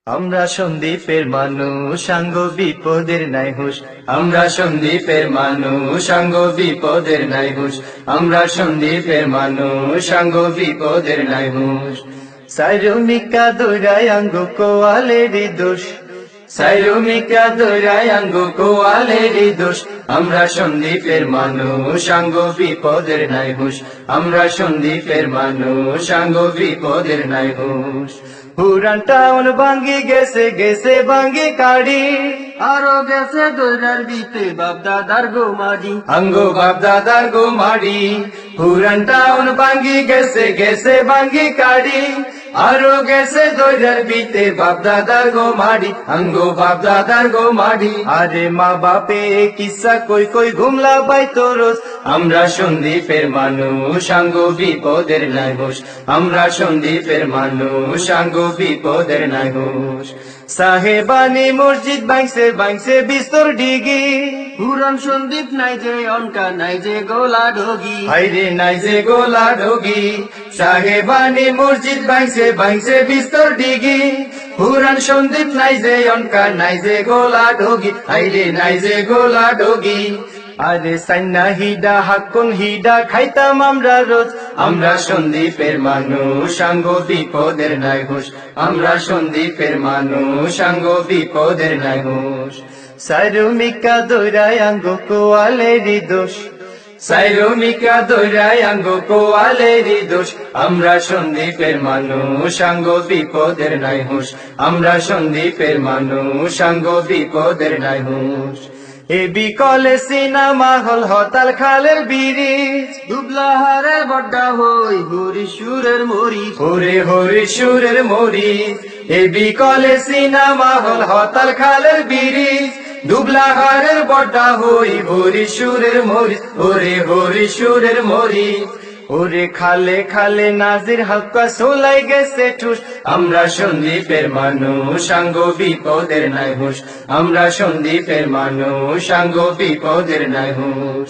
আমরা সন্দীপের মানুষ সাঙ্গ বিপদের নাই হুঁশ আমরা সন্দীপের মানুষ সাঙ্গ বিপদের নাই হুঁশ আমরা সন্দীপের মানুষ সাঙ্গ বিপদের নাই হুঁশ সাইরুমিকা দৌড়ায় আঙ্গ কোয়ালেরই দোষ সাইরুমিকা দৌড়ায় আঙ্গ কোয়ালেরই দোষ আমরা সন্দীপের মানুষ সাঙ্গ বিপদের নাই হুঁশ আমরা সন্দীপের মানুষ সাঙ্গ বিপদের নাই হুঁশ পুরান টাউন ভাঙ্গি গেছে গেছে ভাঙ্গি কাড়ি আরো গেছে দৈরার বিতে বাপ দাদার গোমাডি আঙ্গো বাপ দাদার গো মাড়ি পুরান টাউন ভাঙ্গি গেছে গেছে ভাঙ্গি কাড়ি আরো গেছে দৈরার বিতে বাপ দাদার গো মাড়ি আঙ্গো বাপ দাদার গো মাড়ি আরে মা বাপে কিসা কই কই ঘুমলা বাই তোরস আমরা সন্দীপের মানুষ সাঙ্গ বিপদের নাই হুঁশ আমরা সন্দীপের মানুষ সাঙ্গ বিপদের নাই হুঁশ সাহেবানি মসজিদ ভাঙছে ভাঙছে বিস্তর ডিগি পুরান সন্দীপ নাই যে অনকা নাই যে গোলা ঢোগি হাইরে নাই যে গোলা ঢোগি সাহেবানি মসজিদ ভাঙছে ভাঙছে বিস্তর ডিগি পুরান সন্দীপ নাই যে অনকা নাই যে গোলা ঢোগি হাইরে নাই যে গোলা ঢোগি আরে সাইনা হিডা হাক্কুন হিডা খাইতাম আমরা রোজ আমরা সন্দীপের মানুষ সাঙ্গ বিপদের নাই হুঁশ আমরা সন্দীপের মানুষ সাঙ্গ বিপদের নাই হুঁশ সাইরুমিকা দৌড়ায় আঙ্গ কোয়ালেরই দোষ সাইরুমিকা দৌড়ায় আঙ্গ কোয়ালেরই দোষ আমরা সন্দীপের মানুষ সাঙ্গ বিপদের নাই হুঁশ আমরা সন্দীপের মানুষ সাঙ্গ বিপদের নাই হুঁশ এ বিকলে সিনেমা হল হতাল খালের ব্রিজ দুবলাহারে বড্ডা হই হরি সুরের মরি ওরে হরি সুরের মরি এ বিকলে সিনেমা হল হতাল খালের ব্রিজ দুবলাহারের বড্ডা হই হরি সুরের মরি ওরে হরি সুরের মরি ওরে খালে খালে নাজির হাক্কা সোলাই গেছে ঠুস আমরা সন্দীপের মানুষ সাঙ্গ বিপদের নাই হুঁশ আমরা সন্দীপের মানুষ সাঙ্গ বিপদের নাই হুঁশ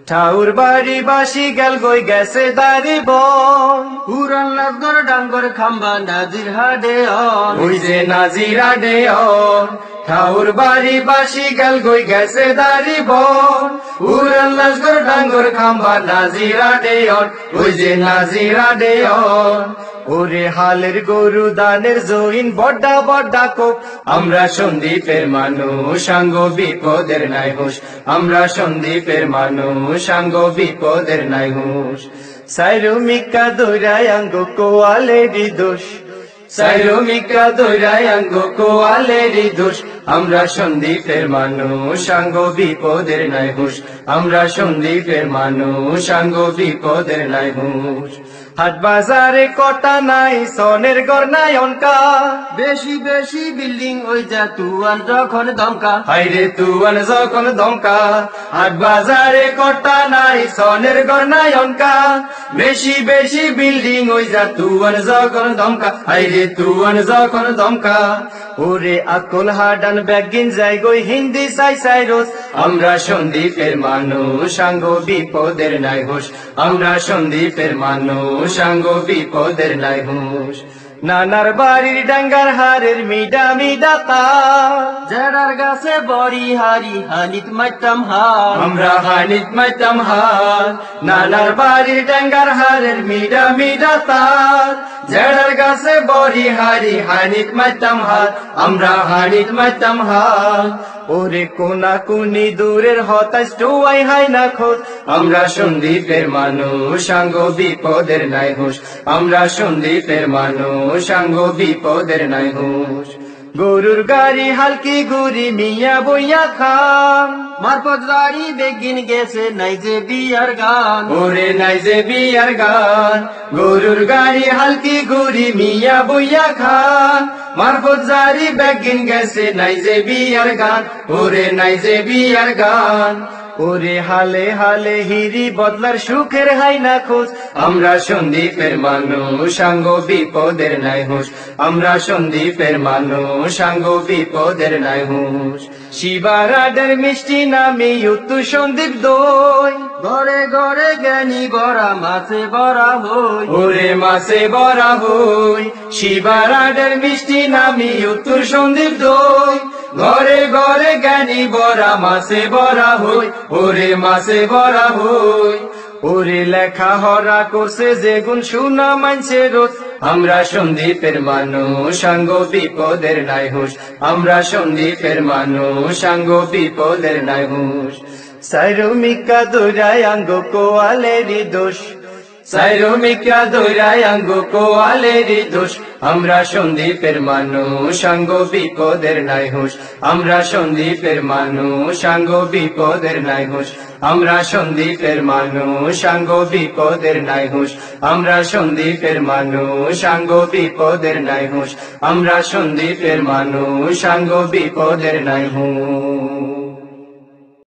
ঠাউর বাড়ি বাসি গেল গই গেছে দাড়ি বন পুরান লাগর ডাঙ্গর খাম্বা নাজির হাডে অন ওই যে নাজিরা ডে অন ঠাউর বাড়ি বাসি গেল গই গেছে দাড়ি বন পুরান লাগর ডাঙ্গর খাম্বা নাজিরা ডে অন ওই যে নাজিরা ডে অন ওরে হালের গরু দানের জইন বড্ডা বড্ডা কোপ আমরা সন্দীপের মানুষ সাঙ্গ বিপদের নাই হুঁশ আমরা সন্দীপের মানুষ সাঙ্গ বিপদের নাই হুঁশ সাইরুমিকা দৌড়ায় আঙ্গ কোয়ালেরই দোষ সাইরুমিকা দৌড়ায় আঙ্গ কোয়ালেরই দোষ আমরা সন্দীপের মানুষ সাঙ্গ বিপদের নাই হুঁশ আমরা সন্দীপের মানুষ সাঙ্গ বিপদের নাই হুঁশ হাট বাজারে কটা নাই সনের গড় নাই অনকা বেশি বেশি বিল্ডিং ওই যা তুয়ান যখন দমকা হাইরে তুয়ান যখন দমকা হাট বাজারে কটা নাই সনের গড় নাই অনকা বেশি বেশি বিল্ডিং ওই যা তুয়ান যখন দমকা হাইরে তুয়ান যখন দমকা ওরে আকল হাডান ব্যাগিন যাই গই হিন্দি সাই সাই রোজ আমরা সন্দীপের মানুষ সাঙ্গ বিপদের নাই হুঁশ আমরা সন্দীপের মানুষ সাঙ্গ বিপদের নাই হুঁশ নানার বাড়ির ডাঙ্গার হারের মিডা মিডা তার জেডার গাছে বড়ি হারি হানিত মাইতাম হার আমরা হানিত মাইতাম হার নানার বাড়ির ডাঙ্গার হারের মিডা মিডা তার জেডার গাছে বড়ি হারি হানিত মাইতাম হার আমরা হানিত মাইতাম হার ওরে কোনা কুনি দূরের হতাশ টুয়াই হাই না খোঁজ আমরা সন্দীপের মানুষ সাঙ্গ বিপদের নাই হুঁশ আমরা সন্দীপের মানুষ সাঙ্গ বিপদের নাই হুঁশ গরুর গাড়ি হালকি গুড়ি মিয়া বইয়া খান মারফত গাড়ি বেগিন গেছে নাই যে বিয়ার গান ওরে নাই যে বিয়ার গান গরুর গাড়ি হালকি গুড়ি মিয়া বইয়া খান মারফত গাড়ি বেগিন গেছে নাই যে বিয়ার গান ওরে নাই যে বিয়ার গান ওরে হালে হালে হিরি বদলার সুখের হাই না খোঁজ আমরা সন্দীপের মানুষ সাঙ্গ বিপদের নাই হুঁশ আমরা সন্দীপের মানুষ সাঙ্গ বিপদের নাই হুঁশ শিবারাডের মিষ্টি নামে উত্তু সন্দীপ দই ঘরে ঘরে জ্ঞানী বরা মাছে বরা হই ওরে মাছে বরা হই শিবারাডের মিষ্টি নামি উত্তর সন্দীপ দই ঘরে ঘরে জ্ঞানী বরা মাছে বরা হই ওরে মাছে বরা হই ওরে লেখা হরা করছে যে গুণ শুনা মানছে রোজ আমরা সন্দীপের মানুষ সাঙ্গ বিপদের নাই হুঁশ আমরা সন্দীপের মানুষ সাঙ্গ বিপদের নাই হুঁশ সাইরমিকা দৌড়ায় আঙ্গ কোয়ালেরই দোষ সাইরমিকা দৌড়ায় আঙ্গ কোয়ালেরই দোষ আমরা সন্দীপের মানুষ সাঙ্গ বিপদের নাই হুঁশ আমরা সন্দীপের মানুষ সাঙ্গ বিপদের নাই হুঁশ আমরা সন্দীপের মানুষ সাঙ্গ বিপদের নাই হুঁশ আমরা সন্দীপের মানুষ সাঙ্গ বিপদের নাই হুঁশ আমরা সন্দীপের মানুষ সাঙ্গ বিপদের নাই হুঁশ